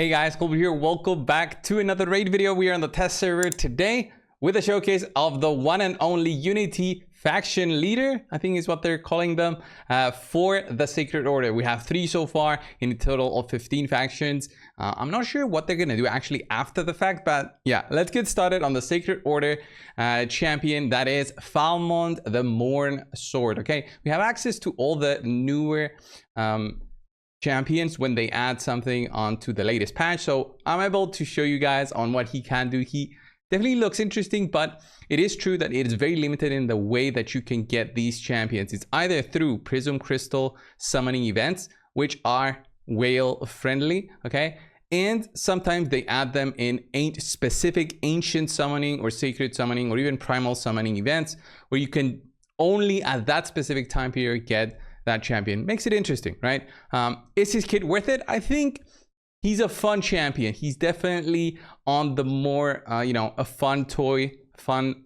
Hey guys, Colby here. Welcome back to another raid video. We are on the test server today with a showcase of the one and only Unity faction leader, I think is what they're calling them, for the Sacred Order. We have 3 so far in a total of 15 factions. I'm not sure what they're going to do actually after the fact, but yeah, let's get started on the Sacred Order champion. That is Falmont, the Morn Sword. Okay, we have access to all the newer champions when they add something onto the latest patch, so I'm able to show you guys on what he can do. He definitely looks interesting, but it is true that it is very limited in the way that you can get these champions. It's either through Prism Crystal summoning events, which are whale friendly, okay, and sometimes they add them in specific ancient summoning or sacred summoning or even primal summoning events where you can only at that specific time period get that champion. Makes it interesting, right? Is his kit worth it? I think he's a fun champion. He's definitely on the more a fun toy, fun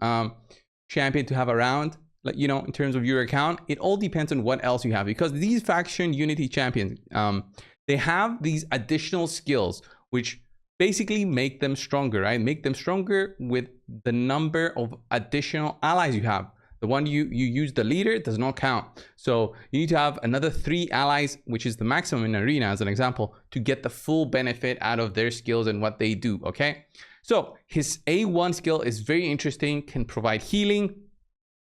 champion to have around, like, you know, in terms of your account. It all depends on what else you have, because these faction Unity champions, they have these additional skills which basically make them stronger, right? Make them stronger with the number of additional allies you have. The one you use the leader does not count. So you need to have another 3 allies, which is the maximum in arena as an example, to get the full benefit out of their skills and what they do, okay? So his A1 skill is very interesting, can provide healing,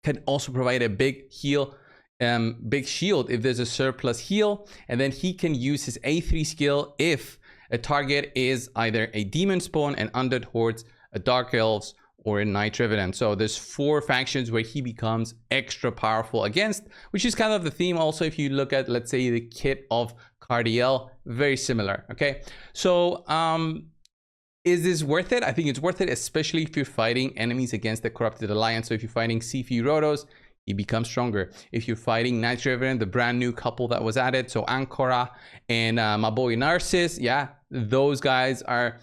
can also provide a big heal, big shield if there's a surplus heal. And then he can use his A3 skill if a target is either a demon spawn, an undead hordes, a dark elves, or a Night Revenant. So there's 4 factions where he becomes extra powerful against, which is kind of the theme. Also, if you look at, let's say, the kit of Cardiel, very similar, okay? So is this worth it? I think it's worth it, especially if you're fighting enemies against the Corrupted Alliance. So if you're fighting Sifi Rotos, he becomes stronger. If you're fighting Night Revenant, the brand new couple that was added, so Ancora and my boy Narcissus, yeah, those guys are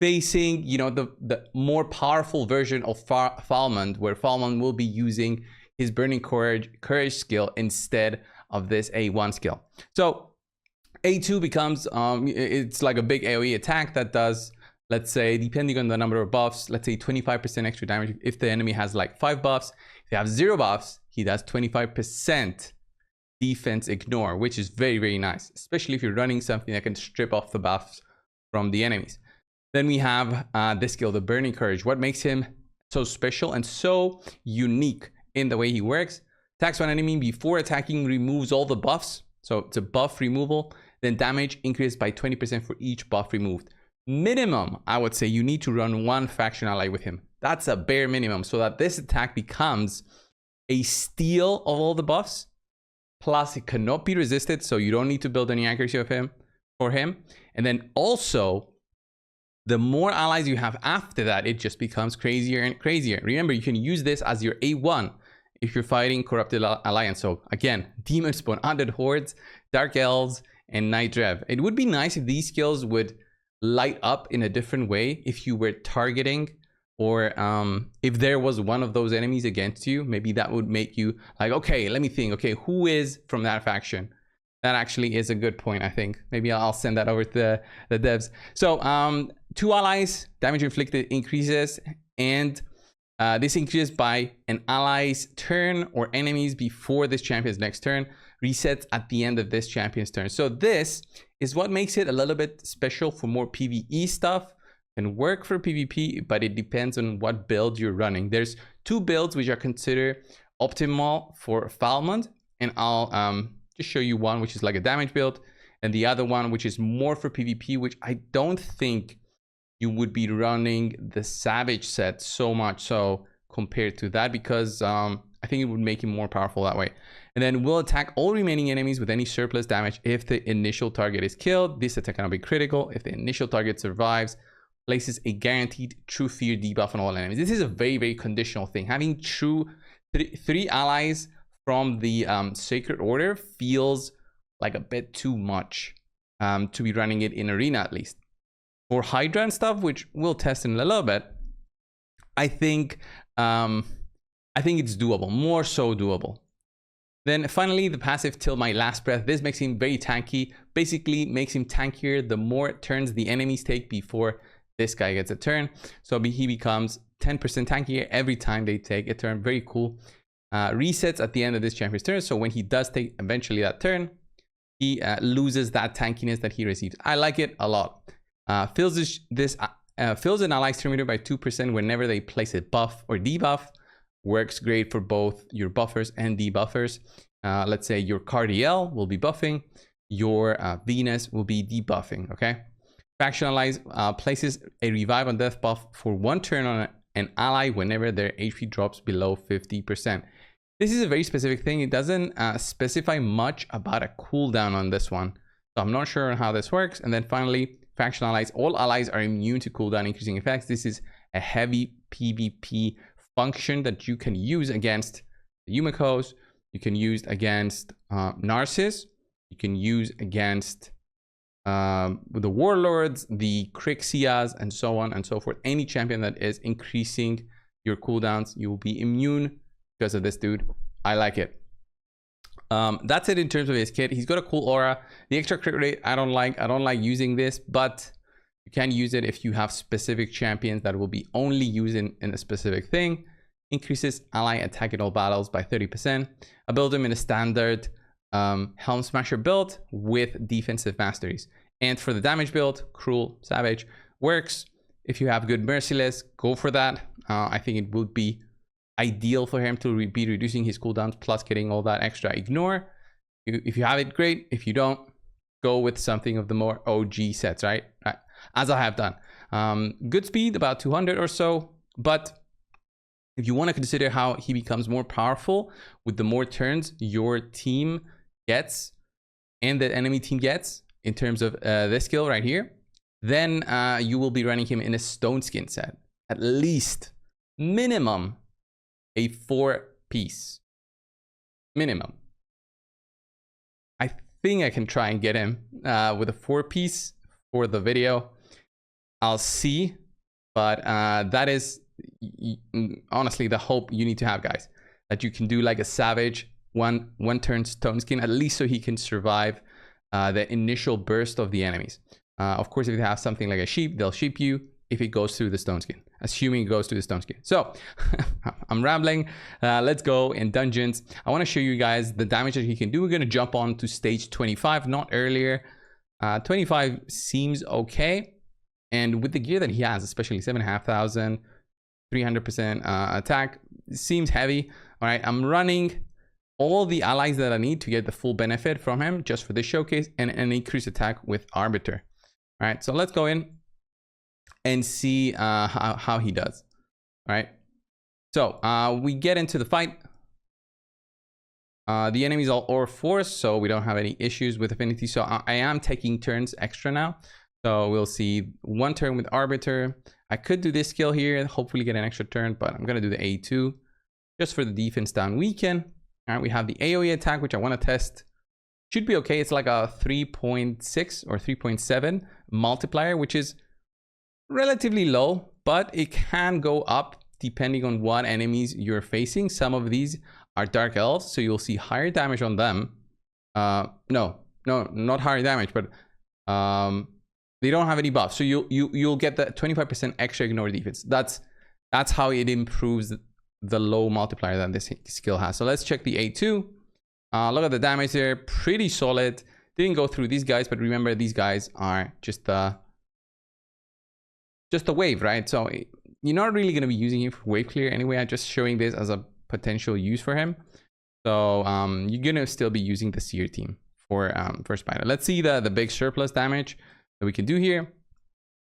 facing, you know, the more powerful version of Falmont, where Falmont will be using his Burning Courage skill instead of this A1 skill. So A2 becomes, it's like a big AoE attack that does, let's say, depending on the number of buffs, let's say 25% extra damage. If the enemy has like 5 buffs, if they have 0 buffs, he does 25% defense ignore, which is very, very nice, especially if you're running something that can strip off the buffs from the enemies. Then we have this skill, the Burning Courage. What makes him so special and so unique in the way he works? Attacks one enemy before attacking, removes all the buffs. So it's a buff removal. Then damage increased by 20% for each buff removed. Minimum, I would say you need to run 1 faction ally with him. That's a bare minimum, so that this attack becomes a steal of all the buffs. Plus, it cannot be resisted, so you don't need to build any accuracy of him for him. And then also, the more allies you have after that, it just becomes crazier and crazier. Remember, you can use this as your A1 if you're fighting Corrupted Alliance. So again, Demon Spawn, Undead Hordes, Dark Elves, and Night Rev. It would be nice if these skills would light up in a different way if you were targeting, or if there was one of those enemies against you. Maybe that would make you like, okay, let me think, okay, who is from that faction? That actually is a good point, I think. Maybe I'll send that over to the devs. So 2 allies, damage inflicted increases, and this increases by an ally's turn or enemies before this champion's next turn, resets at the end of this champion's turn. So this is what makes it a little bit special for more PvE stuff. Can work for PvP, but it depends on what build you're running. There's 2 builds which are considered optimal for Falmont, and I'll just show you one which is like a damage build, and the other one which is more for PvP, which I don't think you would be running the Savage set so much so compared to that, because I think it would make him more powerful that way. And then will attack all remaining enemies with any surplus damage if the initial target is killed. This attack cannot be critical. If the initial target survives, places a guaranteed True Fear debuff on all enemies. This is a very, very conditional thing. Having true 3 allies from the Sacred Order feels like a bit too much to be running it in arena, at least. For Hydra and stuff, which we'll test in a little bit, I think it's doable, more so doable. Then finally, the passive Till My Last Breath. This makes him very tanky. Basically makes him tankier the more turns the enemies take before this guy gets a turn. So he becomes 10% tankier every time they take a turn. Very cool. Resets at the end of this champion's turn. So when he does take eventually that turn, he loses that tankiness that he receives. I like it a lot. Fills an ally's turn meter by 2% whenever they place a buff or debuff. Works great for both your buffers and debuffers. Let's say your Cardiel will be buffing, your Venus will be debuffing, okay? Faction allies places a revive on death buff for 1 turn on an ally whenever their HP drops below 50%. This is a very specific thing. It doesn't specify much about a cooldown on this one. So I'm not sure on how this works. And then finally, faction allies. All allies are immune to cooldown increasing effects. This is a heavy PvP function that you can use against the Yumikos. You can use against Narcissus. You can use against the Warlords, the Crixias, and so on and so forth. Any champion that is increasing your cooldowns, you will be immune because of this dude. I like it. That's it in terms of his kit. He's got a cool aura. The extra crit rate, I don't like using this, but you can use it if you have specific champions that will be only used in a specific thing. Increases ally attack in all battles by 30%. I build him in a standard Helm Smasher build with defensive masteries. And for the damage build, Cruel Savage works. If you have good Merciless, go for that. I think it would be ideal for him to be reducing his cooldowns plus getting all that extra ignore. If you have it, great. If you don't, go with something of the more OG sets, right? As I have done. Good speed, about 200 or so. But if you want to consider how he becomes more powerful with the more turns your team gets and the enemy team gets in terms of this skill right here, then you will be running him in a Stone Skin set. At least, minimum, a 4-piece. Minimum. I think I can try and get him with a 4-piece for the video. I'll see. But that is honestly the hope you need to have, guys. That you can do like a Savage one turn Stone Skin, at least so he can survive the initial burst of the enemies. Of course, if they have something like a sheep, they'll sheep you if it goes through the Stone Skin, assuming it goes through the Stone Skin. So I'm rambling. Let's go in dungeons. I want to show you guys the damage that he can do. We're going to jump on to stage 25, not earlier. 25 seems okay. And with the gear that he has, especially 7,500, 300% attack, seems heavy. All right, I'm running all the allies that I need to get the full benefit from him just for this showcase and an increased attack with Arbiter. All right, so let's go in and see how he does. All right, so we get into the fight. The enemy's all or force, so we don't have any issues with affinity. So I am taking turns extra now. So we'll see 1 turn with Arbiter. I could do this skill here and hopefully get an extra turn, but I'm going to do the A2 just for the defense down weaken. All right, we have the AoE attack, which I want to test. Should be okay. It's like a 3.6 or 3.7 multiplier, which is relatively low, but it can go up depending on what enemies you're facing. Some of these are Dark Elves, so you'll see higher damage on them. No, not higher damage, but they don't have any buffs, so you'll get the 25% extra ignore defense. That's how it improves the low multiplier that this skill has. So let's check the A2. Look at the damage there, pretty solid. Didn't go through these guys, but remember these guys are just a wave, right? So you're not really going to be using him for wave clear anyway. I'm just showing this as a potential use for him. So you're going to still be using the Seer team for Spider. Let's see the big surplus damage that we can do here.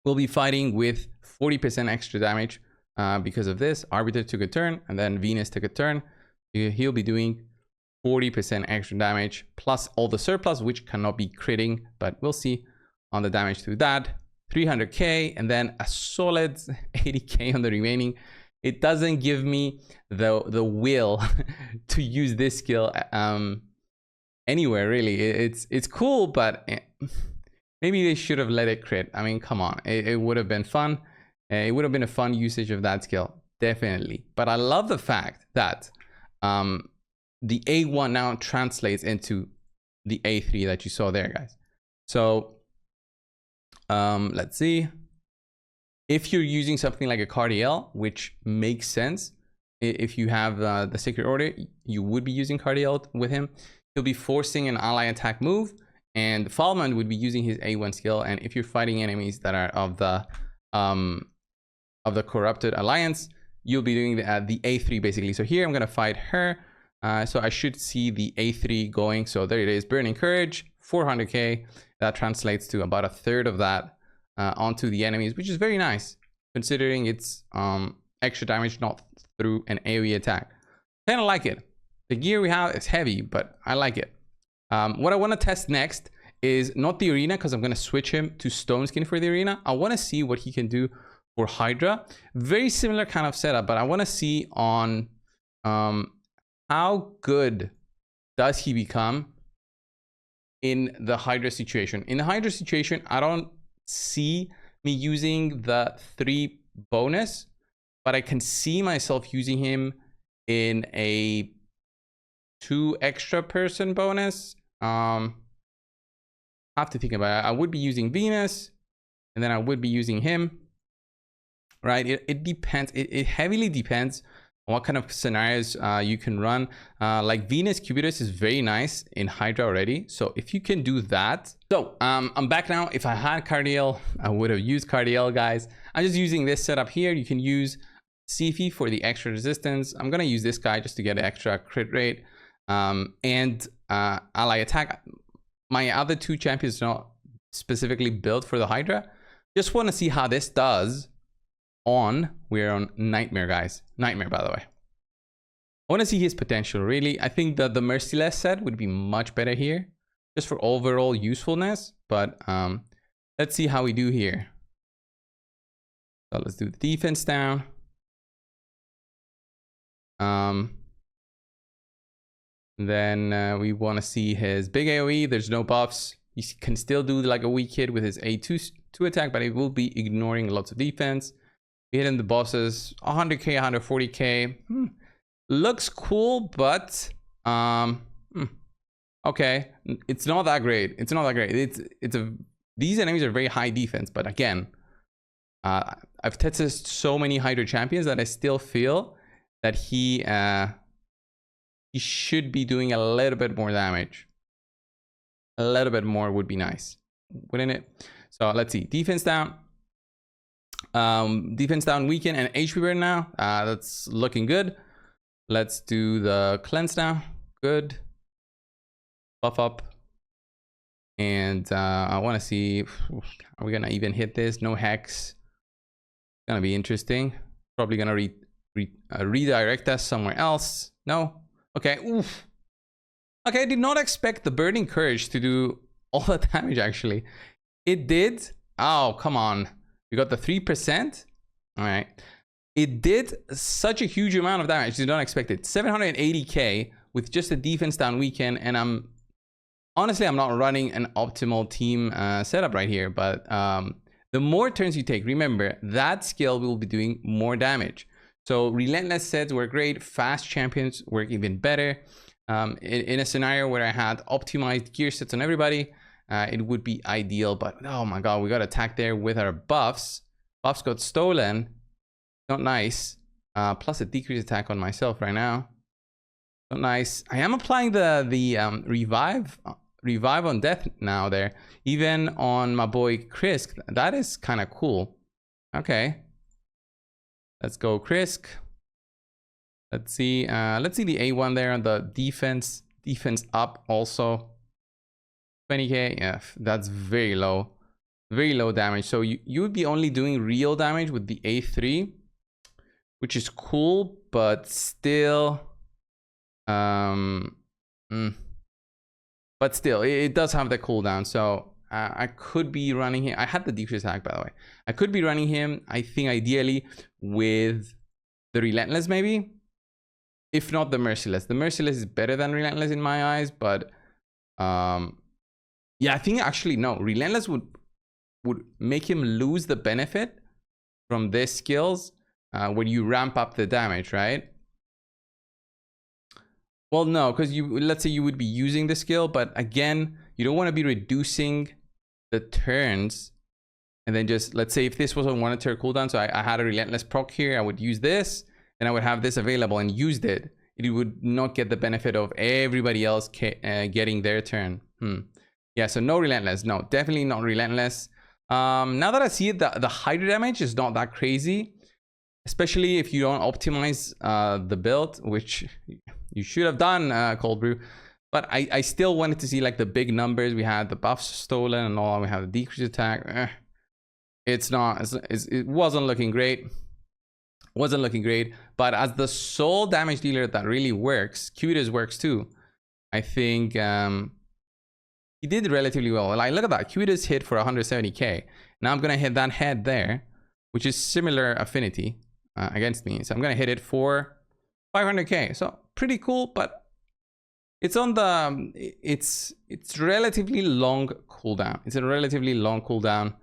We'll be fighting with 40% extra damage because of this. Arbiter took a turn, and then Venus took a turn. He'll be doing 40% extra damage plus all the surplus, which cannot be critting, but we'll see on the damage through that. 300k and then a solid 80k on the remaining. It doesn't give me the will to use this skill anywhere really. It's cool, but maybe they should have let it crit. I mean, come on, it would have been fun. It would have been a fun usage of that skill, definitely. But I love the fact that the A1 now translates into the A3 that you saw there, guys. So let's see. If you're using something like a Cardiel, which makes sense, if you have the Sacred Order, you would be using Cardiel with him. He'll be forcing an ally attack move, and Falmont would be using his A1 skill. And if you're fighting enemies that are of the Corrupted Alliance, you'll be doing the A3 basically. So here I'm gonna fight her. So I should see the A3 going. So there it is, Burning Courage, 400k. That translates to about a third of that onto the enemies, which is very nice considering it's extra damage not through an AoE attack. Kind of like it. The gear we have is heavy, but I like it. What I want to test next is not the arena, because I'm going to switch him to Stone Skin for the arena. I want to see what he can do for Hydra. Very similar kind of setup, but I want to see on how good does he become in the Hydra situation. In the Hydra situation, I don't see me using the 3 bonus, but I can see myself using him in a 2 extra person bonus. I have to think about it. I would be using Venus, and then I would be using him, right? It depends. It heavily depends on what kind of scenarios you can run. Like Venus Cubitus is very nice in Hydra already. So if you can do that. So I'm back now. If I had Cardiel, I would have used Cardiel, guys. I'm just using this setup here. You can use Sifi for the extra resistance. I'm gonna use this guy just to get an extra crit rate and ally attack. My other 2 champions are not specifically built for the Hydra. Just want to see how this does on, we're on Nightmare, guys. Nightmare, by the way. I want to see his potential, really. I think that the Merciless set would be much better here, just for overall usefulness. But let's see how we do here. So let's do the defense down. Then we want to see his big AoE. There's no buffs. He can still do like a weak hit with his A2 attack, but it will be ignoring lots of defense. We hit in the bosses, 100k, 140k. Looks cool, but okay, it's not that great. It's not that great. These enemies are very high defense, but again, I've tested so many Hydra champions that I still feel that he should be doing a little bit more damage. A little bit more would be nice, wouldn't it? So let's see, defense down. Defense down, weaken, and HP burn now. That's looking good. Let's do the cleanse now. Good. Buff up. And I want to see, are we gonna even hit this? No hex. Gonna be interesting. Probably gonna redirect us somewhere else. No. Okay. Oof. Okay, I did not expect the Burning Courage to do all the damage, actually. It did. Oh, come on. We got the 3%. All right. It did such a huge amount of damage. Did not expect it. 780k with just a defense down weekend. And honestly, I'm not running an optimal team setup right here. But the more turns you take, remember, that skill will be doing more damage. So relentless sets work great. Fast champions work even better. In a scenario where I had optimized gear sets on everybody, it would be ideal. But oh my god, we got attacked there with our buffs. Buffs got stolen. Not nice. Plus a decreased attack on myself right now. Not nice. I am applying the revive on death now there, even on my boy Krisk. That is kind of cool. Okay, let's go Krisk. Let's see the A1 there on the defense up also. 20k. Yeah, that's very low damage. So you would be only doing real damage with the A3, which is cool, but still but still it does have the cooldown. So I could be running him. I had the decreased attack, by the way. I could be running him, I think, ideally with the Relentless, maybe, if not the Merciless. The Merciless is better than Relentless in my eyes, but yeah, I think actually no, Relentless would make him lose the benefit from these skills when you ramp up the damage, right? Well, no, because let's say you would be using the skill, but again, you don't want to be reducing the turns. And then just, let's say if this was on 1 turn cooldown, so I had a relentless proc here, I would use this, and I would have this available and used it. It would not get the benefit of everybody else getting their turn. Yeah, so no relentless. No, definitely not relentless. Now that I see it, the Hydra damage is not that crazy, especially if you don't optimize the build, which you should have done, Cold Brew. But I still wanted to see like the big numbers. We had the buffs stolen and all. We have the decreased attack. It wasn't looking great. Wasn't looking great. But as the sole damage dealer that really works, Cutis works too. I think he did relatively well. Like, look at that. Cutis hit for 170k. Now I'm gonna hit that head there, which is similar affinity against me. So I'm gonna hit it for 500k. So pretty cool, but it's on the it's relatively long cooldown. It's a relatively long cooldown.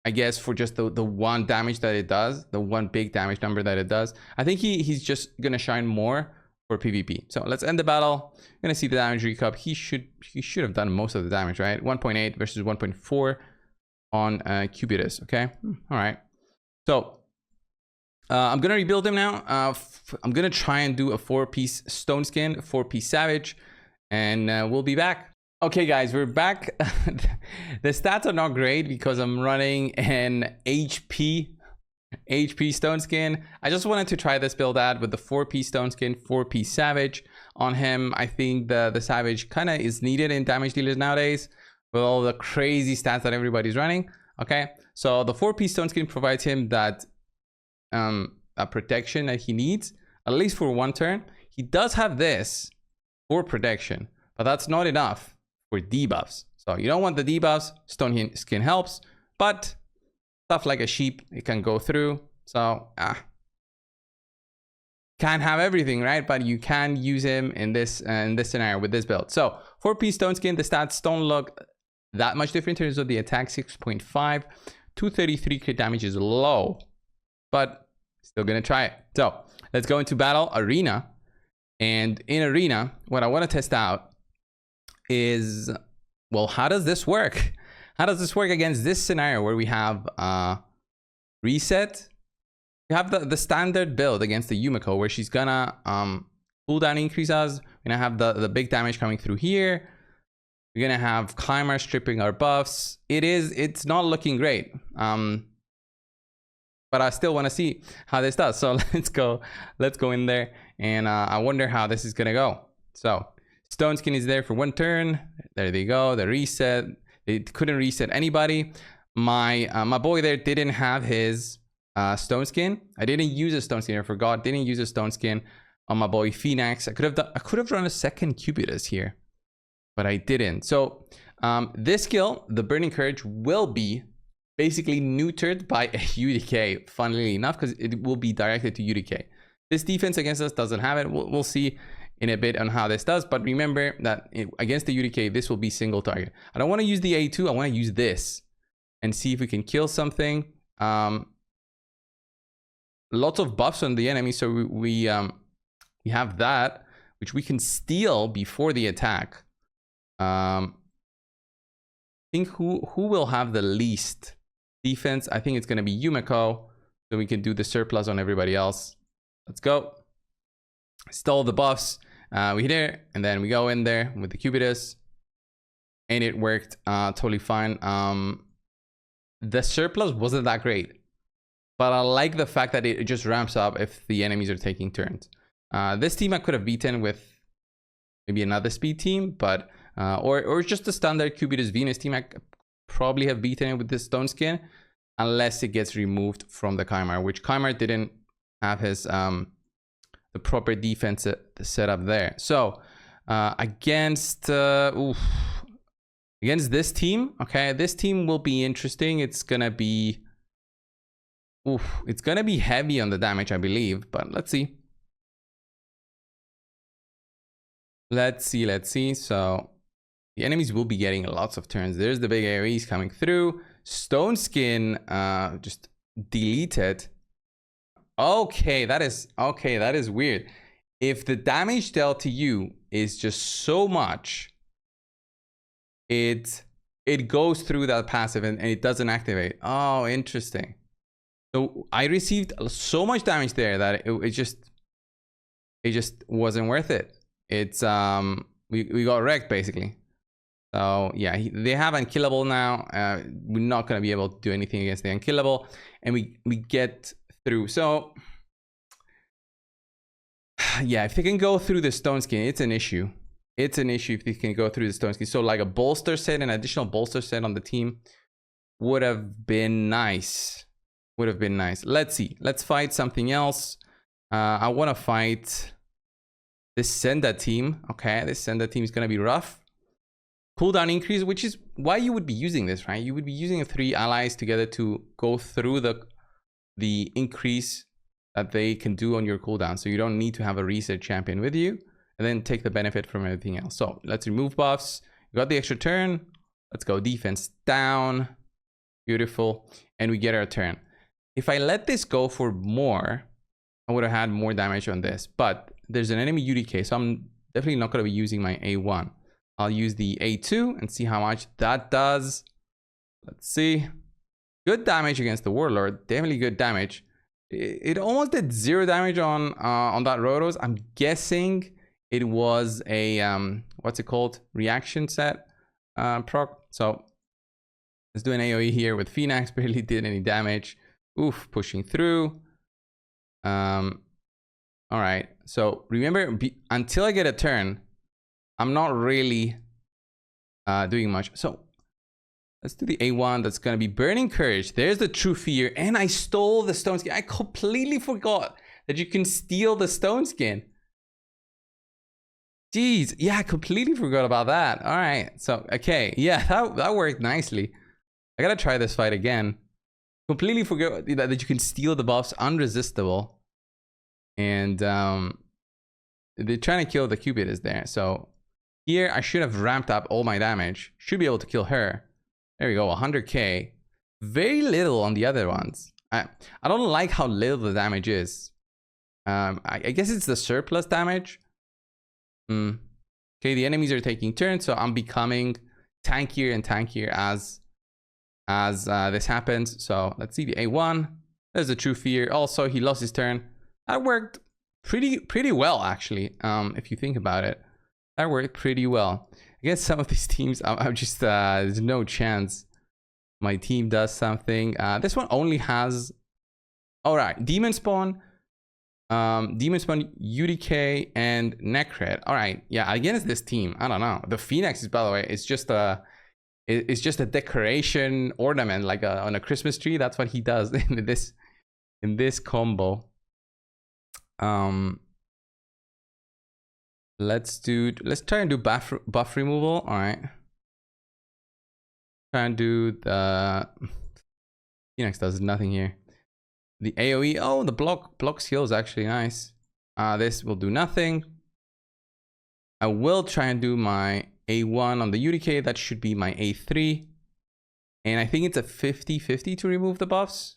I guess for just the one damage that it does, the one big damage number that it does. I think he's just gonna shine more for PvP. So let's end the battle. I'm gonna see the damage recap. He should have done most of the damage, right? 1.8 versus 1.4 on Cubitus. Okay, all right. So I'm gonna rebuild him now. I'm gonna try and do a 4-piece stone skin, 4-piece savage, and we'll be back. Okay guys, we're back. The stats are not great because I'm running an HP stone skin. I just wanted to try this build out with the 4-piece stone skin, 4-piece savage on him. I think the savage kind of is needed in damage dealers nowadays with all the crazy stats that everybody's running. Okay, so the 4-piece stone skin provides him that protection that he needs, at least for 1 turn. He does have this for protection, but that's not enough for debuffs. So you don't want the debuffs. Stone skin helps, but stuff like a sheep, it can go through. So can't have everything, right? But you can use him in this scenario with this build. So 4-piece stone skin, the stats don't look that much different in terms of the attack. 6.5, 233 crit damage is low, but still gonna try it. So let's go into battle arena. And in arena, what I want to test out is, well, how does this work? How does this work against this scenario where we have reset? We have the standard build against the Yumiko where she's gonna cooldown increase us. We're gonna have the big damage coming through here. We're gonna have Chimera stripping our buffs. It's not looking great. But I still want to see how this does. So let's go in there, and I wonder how this is gonna go. So stone skin is there for 1 turn. There they go. The reset. It couldn't reset anybody. My boy there didn't have his stone skin. I didn't use a stone skin. I forgot. Didn't use a stone skin on my boy Phoenix. I could have run a second Cubitus here, but I didn't. So this skill, the Burning Courage, will be basically neutered by a UDK, funnily enough, because it will be directed to UDK. This defense against us doesn't have it. We'll see in a bit on how this does, but remember that against the UDK, this will be single target. I don't want to use the A2. I want to use this and see if we can kill something. Lots of buffs on the enemy, so we have that, which we can steal before the attack. I think who will have the least defense? I think it's going to be Yumiko, so we can do the surplus on everybody else. Let's go. Stole the buffs. We hit it, and then we go in there with the Cubitus, and it worked totally fine. The surplus wasn't that great, but I like the fact that it just ramps up if the enemies are taking turns. This team I could have beaten with maybe another speed team, but or just the standard Cubitus Venus team. I could probably have beaten it with this stone skin, unless it gets removed from the Chimera, which Chimera didn't have his the proper defense set up there. So against this team, okay, this team will be interesting. It's gonna be heavy on the damage, I believe, but let's see. Let's see. So the enemies will be getting lots of turns. There's the big AoEs coming through. Stone skin just deleted. Okay, that is weird. if the damage dealt to you is just so much, it goes through that passive and it doesn't activate. Oh, interesting. So I received so much damage there that it just wasn't worth it. It's we got wrecked basically. So yeah, they have unkillable now. We're not gonna be able to do anything against the unkillable, and we get through. So yeah, if they can go through the stone skin, it's an issue. It's an issue if they can go through the stone skin. So like a bolster set, an additional bolster set on the team would have been nice. Would have been nice. Let's see. Let's fight something else. I want to fight this Senda team. Okay, this Senda team is gonna be rough. Cooldown increase, which is why you would be using this, right? You would be using 3 allies together to go through the increase that they can do on your cooldown. So you don't need to have a reset champion with you, and then take the benefit from everything else. So let's remove buffs. We got the extra turn. Let's go defense down. Beautiful. And we get our turn. If I let this go for more, I would have had more damage on this. But there's an enemy UDK, so I'm definitely not going to be using my A1. I'll use the A2 and see how much that does. Let's see. Good damage against the Warlord. Definitely good damage. It almost did 0 damage on that Rotos. I'm guessing it was a what's it called, reaction set proc. So let's do an AoE here with Phoenix. Barely did any damage. Oof, pushing through. All right, so remember, until I get a turn, I'm not really doing much. So let's do the A1. That's gonna be Burning Courage. There's the true fear. And I stole the stone skin. I completely forgot that you can steal the stone skin. Jeez, yeah, I completely forgot about that. All right, so okay, yeah, that worked nicely. I gotta try this fight again. Completely forgot that you can steal the buffs, unresistible. And they're trying to kill the Cupid is there. So here I should have ramped up all my damage. Should be able to kill her. There we go, 100k. Very little on the other ones. I don't like how little the damage is. I guess it's the surplus damage. Okay, the enemies are taking turns, so I'm becoming tankier and tankier as this happens. So let's see the A1. There's the true fear. Also, he lost his turn. That worked pretty well, actually. If you think about it, that worked pretty well. I guess some of these teams, I'm just there's no chance my team does something. This one only has, all right, Demon Spawn, UDK, and Necret. All right, yeah, against this team, I don't know. The Phoenix is, by the way, it's just a decoration ornament, like on a Christmas tree. That's what he does in this combo. Let's try and do buff removal. All right, try and do the Phoenix does nothing here. The AoE, oh, the block skill is actually nice. This will do nothing. I will try and do my A1 on the UDK. That should be my A3. And I think it's a 50-50 to remove the buffs.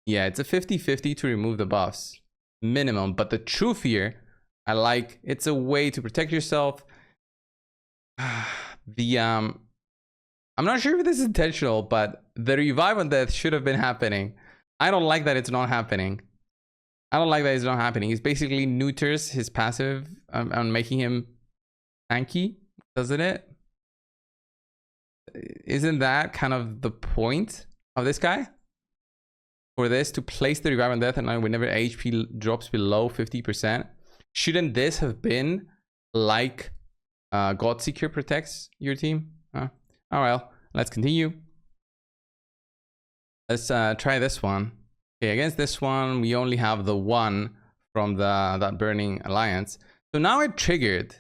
Yeah, it's a 50-50 to remove the buffs. Minimum. But the true fear, I like. It's a way to protect yourself. I'm not sure if this is intentional, but the revive on death should have been happening. I don't like that it's not happening. I don't like that it's not happening. He's basically neuters his passive on making him tanky, doesn't it? Isn't that kind of the point of this guy? For this to place the revive on death, and whenever HP drops below 50%, shouldn't this have been like Godseeker protects your team? Oh well, let's continue. Let's try this one. Okay, against this one, we only have the one from that Burning Alliance. So now it triggered.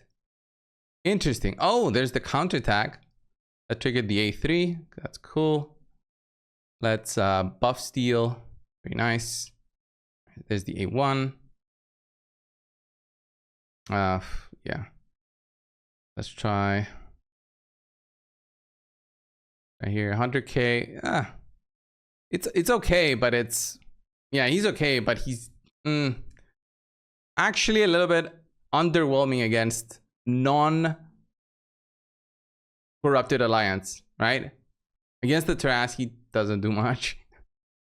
Interesting. Oh, there's the counterattack that triggered the A3. That's cool. Let's buff steal. Very nice. There's the A1. Yeah. Let's try. Right here, 100k. It's okay, but it's, yeah, he's okay, but he's actually a little bit underwhelming against non-corrupted alliance, right? Against the Terras, he doesn't do much.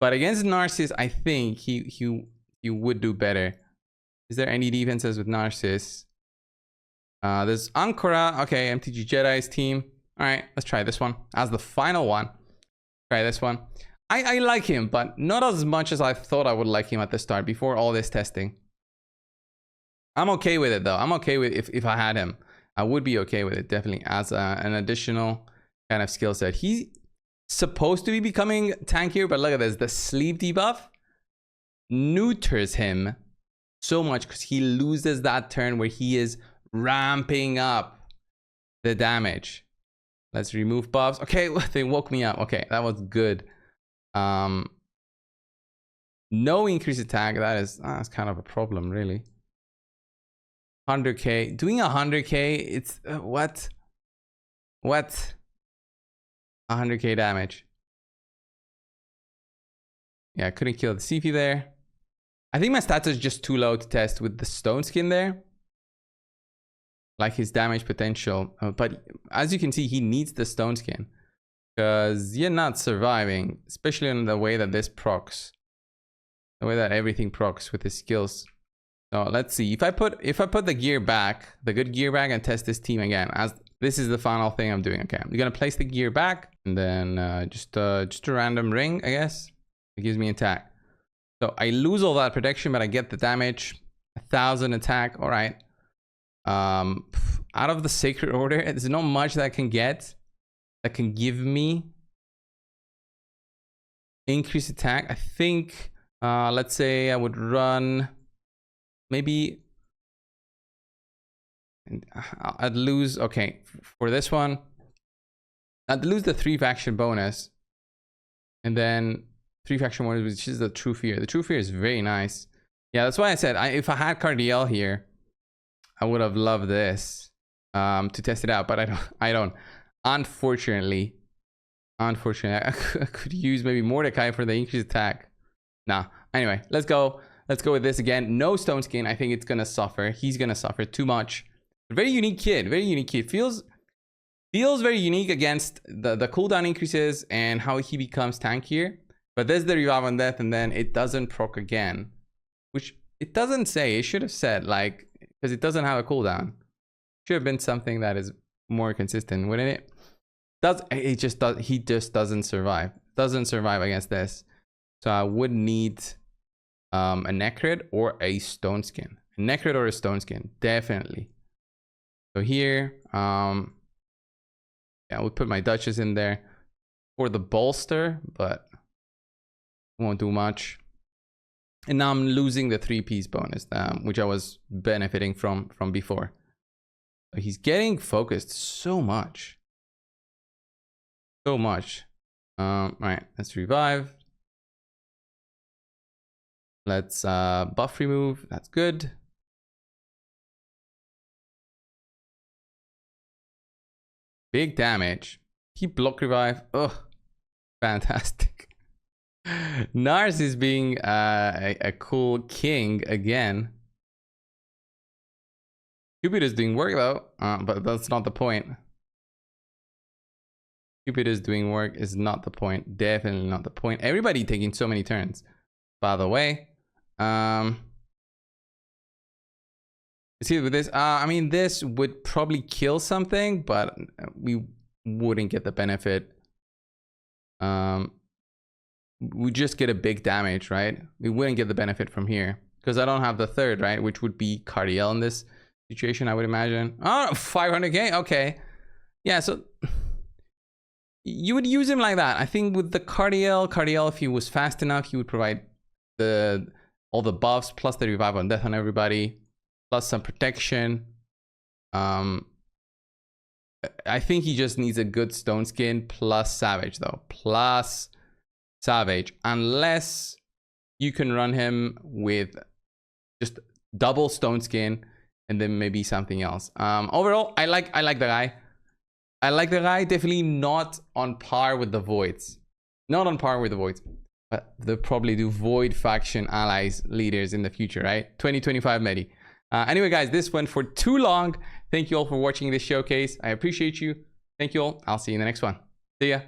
But against Narcissus, I think he would do better. Is there any defenses with Narcissus? There's Ankara. Okay, MTG Jedi's team. All right, let's try this one as the final one. Try this one. I like him, but not as much as I thought I would like him at the start before all this testing. I'm okay with it though. I'm okay with if I had him. I would be okay with it definitely as an additional kind of skill set. He's supposed to be becoming tankier, but look at this. The sleep debuff neuters him so much because he loses that turn where he is ramping up the damage. Let's remove buffs. Okay, they woke me up. Okay, that was good. No increased attack. That's kind of a problem, really. 100k. Doing 100k, it's what? 100k damage. Yeah, I couldn't kill the Sifi there. I think my stats are just too low to test with the stone skin there. Like his damage potential. But as you can see, he needs the stone skin. Because you're not surviving. Especially in the way that this procs. The way that everything procs with his skills. So let's see. If I put the gear back, the good gear back, and test this team again. As this is the final thing I'm doing. Okay, I'm gonna place the gear back. And then just a random ring, I guess. It gives me attack. So I lose all that protection, but I get the damage. 1000 attack. All right. Out of the Sacred Order, there's not much that I can get that can give me increased attack. I think, let's say I would run maybe. I'd lose. Okay, for this one, I'd lose the 3 faction bonus, and then 3 faction bonus, which is the True Fear. The True Fear is very nice. Yeah, that's why I said if I had Cardiel here, I would have loved this to test it out, but I don't. Unfortunately, I could use maybe Mordecai for the increased attack. Nah. Anyway, let's go. Let's go with this again. No stone skin. I think it's gonna suffer. He's gonna suffer too much. Very unique kid. Very unique kid. Feels very unique against the cooldown increases and how he becomes tankier. But there's the revive on death, and then it doesn't proc again, which it doesn't say. It should have said, like, because it doesn't have a cooldown. Should have been something that is more consistent, wouldn't it? He just doesn't survive. Doesn't survive against this. So I would need a Necrid or a stone skin. A Necrid or a stone skin, definitely. So here, yeah, I would put my Duchess in there for the bolster, but won't do much. And now I'm losing the 3-piece bonus, which I was benefiting from before. So he's getting focused so much. So much. Right, let's revive. Let's buff remove. That's good. Big damage. Keep block revive. Ugh. Fantastic. Nars is being a cool king again. Cupid is doing work though, but that's not the point. Cupid is doing work is not the point. Definitely not the point. Everybody taking so many turns, by the way. See with this, I mean, this would probably kill something, but we wouldn't get the benefit. We just get a big damage, right? We wouldn't get the benefit from here because I don't have the third, right? Which would be Cardiel in this situation, I would imagine. Oh, 500k. Okay, yeah. So you would use him like that. I think with the Cardiel, if he was fast enough, he would provide all the buffs plus the revive on death on everybody, plus some protection. I think he just needs a good stone skin plus savage though. Plus savage, unless you can run him with just double stone skin and then maybe something else. Overall, I like the guy. I like the guy. Definitely not on par with the voids. Not on par with the voids. But they'll probably do Void faction allies leaders in the future, right? 2025 Medi. Anyway, guys, this went for too long. Thank you all for watching this showcase. I appreciate you. Thank you all. I'll see you in the next one. See ya.